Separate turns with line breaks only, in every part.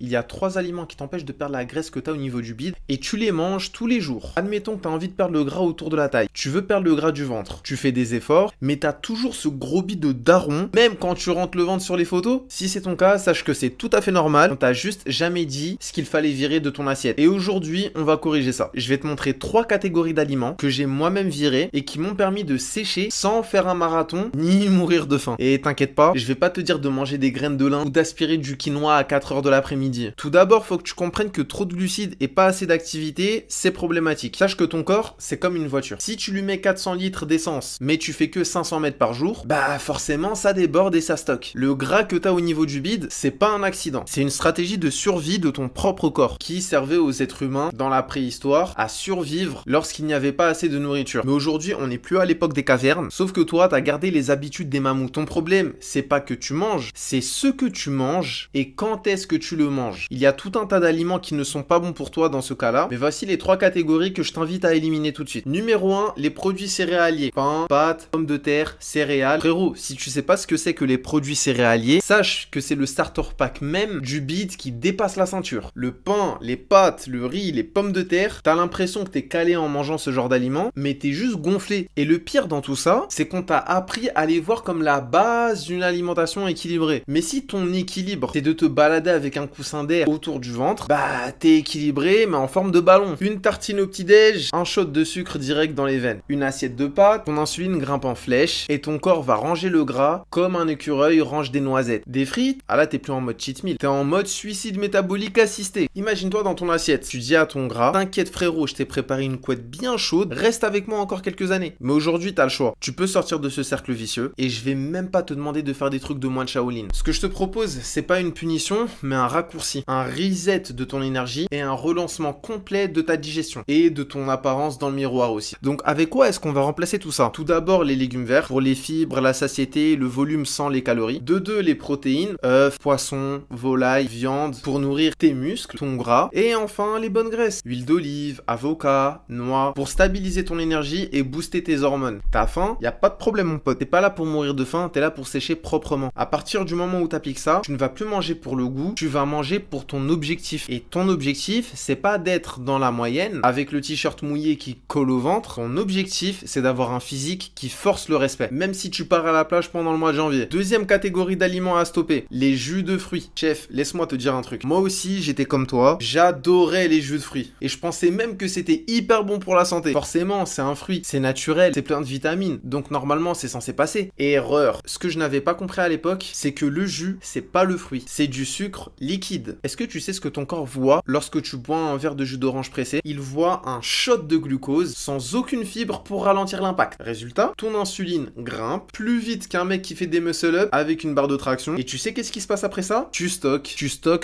Il y a 3 aliments qui t'empêchent de perdre la graisse que tu as au niveau du bide et tu les manges tous les jours. Admettons que tu as envie de perdre le gras autour de la taille. Tu veux perdre le gras du ventre. Tu fais des efforts, mais tu as toujours ce gros bide de daron, même quand tu rentres le ventre sur les photos. Si c'est ton cas, sache que c'est tout à fait normal. On t'a juste jamais dit ce qu'il fallait virer de ton assiette. Et aujourd'hui, on va corriger ça. Je vais te montrer 3 catégories d'aliments que j'ai moi-même virés et qui m'ont permis de sécher sans faire un marathon ni mourir de faim. Et t'inquiète pas, je vais pas te dire de manger des graines de lin ou d'aspirer du quinoa à 4 heures de l'après-midi. Tout d'abord, faut que tu comprennes que trop de glucides et pas assez d'activité, c'est problématique. Sache que ton corps, c'est comme une voiture. Si tu lui mets 400 litres d'essence, mais tu fais que 500 mètres par jour, bah forcément ça déborde et ça stocke. Le gras que tu as au niveau du bide, c'est pas un accident. C'est une stratégie de survie de ton propre corps qui servait aux êtres humains dans la préhistoire à survivre lorsqu'il n'y avait pas assez de nourriture. Mais aujourd'hui, on n'est plus à l'époque des cavernes, sauf que toi, t'as gardé les habitudes des mammouths. Ton problème, c'est pas que tu manges, c'est ce que tu manges et quand est-ce que tu le manges. Il y a tout un tas d'aliments qui ne sont pas bons pour toi dans ce cas-là, mais voici les 3 catégories que je t'invite à éliminer tout de suite. Numéro 1, les produits céréaliers. Pain, pâtes, pommes de terre, céréales. Frérot, si tu sais pas ce que c'est que les produits céréaliers, sache que c'est le starter pack même du bide qui dépasse la ceinture. Le pain, les pâtes, le riz, les pommes de terre, t'as l'impression que t'es calé en mangeant ce genre d'aliments, mais t'es juste gonflé. Et le pire dans tout ça, c'est qu'on t'a appris à les voir comme la base d'une alimentation équilibrée. Mais si ton équilibre, c'est de te balader avec un coussin d'air autour du ventre, bah t'es équilibré mais en forme de ballon. Une tartine au petit-déj, un shot de sucre direct dans les veines, une assiette de pâtes, ton insuline grimpe en flèche et ton corps va ranger le gras comme un écureuil range des noisettes. Des frites, ah là t'es plus en mode cheat meal, t'es en mode suicide métabolique assisté. Imagine-toi dans ton assiette, tu dis à ton gras, t'inquiète frérot, je t'ai préparé une couette bien chaude, reste avec moi encore quelques années. Mais aujourd'hui t'as le choix, tu peux sortir de ce cercle vicieux et je vais même pas te demander de faire des trucs de moine Shaolin. Ce que je te propose, c'est pas une punition, mais un raccourci, un reset de ton énergie et un relancement complet de ta digestion et de ton apparence dans le miroir aussi. Donc avec quoi est-ce qu'on va remplacer tout ça? Tout d'abord les légumes verts pour les fibres, la satiété, le volume sans les calories. De deux, les protéines, œufs, poissons, volailles, viande pour nourrir tes muscles, ton gras. Et enfin les bonnes graisses, huile d'olive, avocat, noix pour stabiliser ton énergie et booster tes hormones. T'as faim? Y a pas de problème mon pote, t'es pas là pour mourir de faim, t'es là pour sécher proprement. À partir du moment où t'appliques ça, tu ne vas plus manger pour le goût, tu vas manger pour ton objectif. Et ton objectif, c'est pas d'être dans la moyenne avec le t-shirt mouillé qui colle au ventre. Ton objectif, c'est d'avoir un physique qui force le respect, même si tu pars à la plage pendant le mois de janvier. Deuxième catégorie d'aliments à stopper, les jus de fruits. Chef, laisse-moi te dire un truc. Moi aussi, j'étais comme toi, j'adorais les jus de fruits. Et je pensais même que c'était hyper bon pour la santé. Forcément, c'est un fruit, c'est naturel, c'est plein de vitamines, donc normalement, c'est censé passer. Erreur. Ce que je n'avais pas compris à l'époque, c'est que le jus, c'est pas le fruit, c'est du sucre liquide. Est-ce que tu sais ce que ton corps voit lorsque tu bois un verre de jus d'orange pressé? Il voit un shot de glucose sans aucune fibre pour ralentir l'impact. Résultat, ton insuline grimpe plus vite qu'un mec qui fait des muscle-up avec une barre de traction. Et tu sais qu'est-ce qui se passe après ça? Tu stockes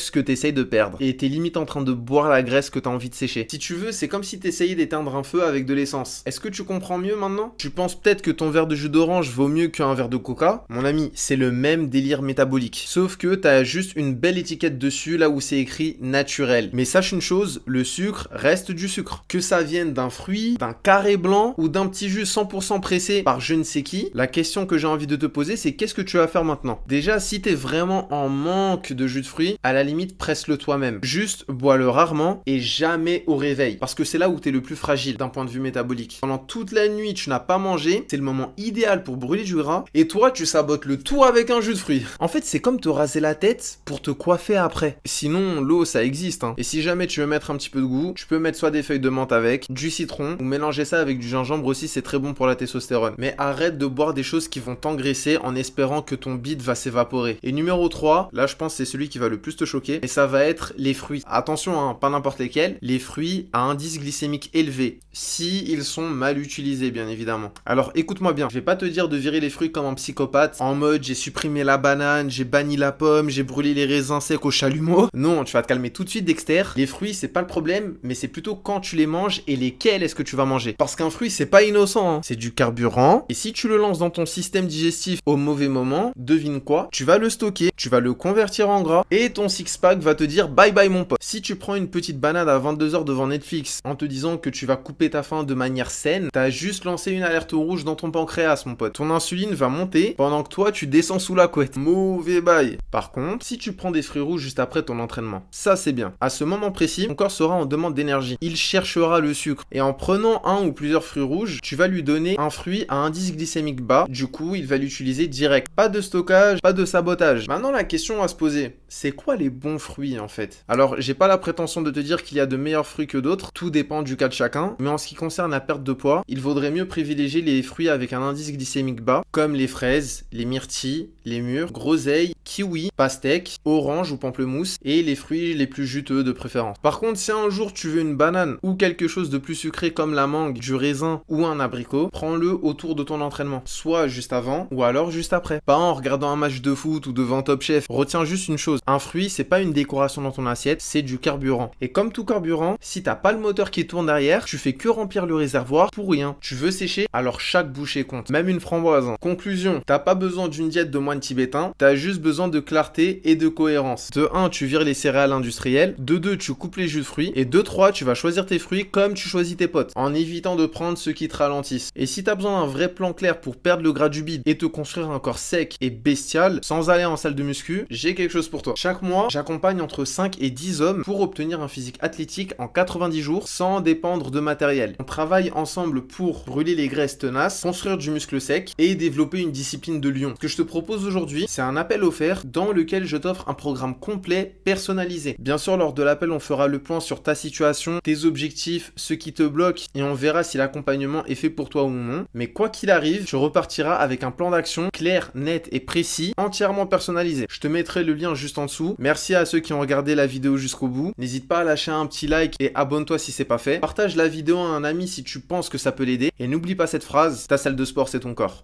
ce que t'essayes de perdre. Et t'es limite en train de boire la graisse que t'as envie de sécher. Si tu veux, c'est comme si t'essayais d'éteindre un feu avec de l'essence. Est-ce que tu comprends mieux maintenant? Tu penses peut-être que ton verre de jus d'orange vaut mieux qu'un verre de coca? Mon ami, c'est le même délire métabolique. Sauf que t'as juste une belle étiquette dessus là où c'est écrit naturel. Mais sache une chose, le sucre reste du sucre. Que ça vienne d'un fruit, d'un carré blanc ou d'un petit jus 100% pressé par je ne sais qui, la question que j'ai envie de te poser, c'est qu'est-ce que tu vas faire maintenant? Déjà, si t'es vraiment en manque de jus de fruits, à la limite, presse-le toi-même. Juste, bois-le rarement et jamais au réveil. Parce que c'est là où t'es le plus fragile d'un point de vue métabolique. Pendant toute la nuit, tu n'as pas mangé, c'est le moment idéal pour brûler du gras, et toi, tu sabotes le tout avec un jus de fruits. En fait, c'est comme te raser la tête pour te coiffer après. Sinon, l'eau, ça existe, hein. Et si jamais tu veux mettre un petit peu de goût, tu peux mettre soit des feuilles de menthe avec, du citron, ou mélanger ça avec du gingembre aussi, c'est très bon pour la testostérone. Mais arrête de boire des choses qui vont t'engraisser en espérant que ton bide va s'évaporer. Et numéro 3, là je pense que c'est celui qui va le plus te choquer, et ça va être les fruits. Attention, hein, pas n'importe lesquels, les fruits à indice glycémique élevé, si ils sont mal utilisés bien évidemment. Alors écoute-moi bien, je vais pas te dire de virer les fruits comme un psychopathe, en mode j'ai supprimé la banane, j'ai banni la pomme, j'ai brûlé les raisins secs au chalumeau. Non, tu vas te calmer tout de suite Dexter. Les fruits c'est pas le problème, mais c'est plutôt quand tu les manges et lesquels est-ce que tu vas manger. Parce qu'un fruit c'est pas innocent, hein. C'est du carburant, et si tu le lances dans ton système digestif au mauvais moment, devine quoi? Tu vas le stocker, tu vas le convertir en gras, et ton six-pack va te dire bye bye mon pote. Si tu prends une petite banane à 22 h devant Netflix en te disant que tu vas couper couper ta faim de manière saine, t'as juste lancé une alerte rouge dans ton pancréas, mon pote. Ton insuline va monter pendant que toi, tu descends sous la couette. Mauvais bail. Par contre, si tu prends des fruits rouges juste après ton entraînement, ça c'est bien. À ce moment précis, ton corps sera en demande d'énergie. Il cherchera le sucre. Et en prenant un ou plusieurs fruits rouges, tu vas lui donner un fruit à indice glycémique bas. Du coup, il va l'utiliser direct. Pas de stockage, pas de sabotage. Maintenant, la question à se poser, c'est quoi les bons fruits en fait? Alors, j'ai pas la prétention de te dire qu'il y a de meilleurs fruits que d'autres. Tout dépend du cas de chacun. Mais en ce qui concerne la perte de poids, il vaudrait mieux privilégier les fruits avec un indice glycémique bas, comme les fraises, les myrtilles, les mûres, groseilles, kiwi, pastèque, orange ou pamplemousse et les fruits les plus juteux de préférence. Par contre, si un jour tu veux une banane ou quelque chose de plus sucré comme la mangue, du raisin ou un abricot, prends-le autour de ton entraînement, soit juste avant ou alors juste après. Pas en regardant un match de foot ou devant Top Chef. Retiens juste une chose, un fruit c'est pas une décoration dans ton assiette, c'est du carburant. Et comme tout carburant, si t'as pas le moteur qui tourne derrière, tu fais que remplir le réservoir pour rien. Tu veux sécher, alors chaque bouchée compte, même une framboise. Conclusion, t'as pas besoin d'une diète de moine tibétain, t'as juste besoin de clarté et de cohérence. De 1, tu vires les céréales industrielles, de 2, tu coupes les jus de fruits, et de 3, tu vas choisir tes fruits comme tu choisis tes potes, en évitant de prendre ceux qui te ralentissent. Et si t'as besoin d'un vrai plan clair pour perdre le gras du bide et te construire un corps sec et bestial, sans aller en salle de muscu, j'ai quelque chose pour toi. Chaque mois, j'accompagne entre 5 et 10 hommes pour obtenir un physique athlétique en 90 jours sans dépendre de matériel. On travaille ensemble pour brûler les graisses tenaces, construire du muscle sec et développer une discipline de lion. Ce que je te propose aujourd'hui, c'est un appel offert dans lequel je t'offre un programme complet personnalisé. Bien sûr, lors de l'appel, on fera le point sur ta situation, tes objectifs, ce qui te bloque et on verra si l'accompagnement est fait pour toi ou non. Mais quoi qu'il arrive, tu repartiras avec un plan d'action clair, net et précis, entièrement personnalisé. Je te mettrai le lien juste en dessous. Merci à ceux qui ont regardé la vidéo jusqu'au bout. N'hésite pas à lâcher un petit like et abonne-toi si c'est pas fait. Partage la vidéo à un ami si tu penses que ça peut l'aider. Et n'oublie pas cette phrase, ta salle de sport c'est ton corps.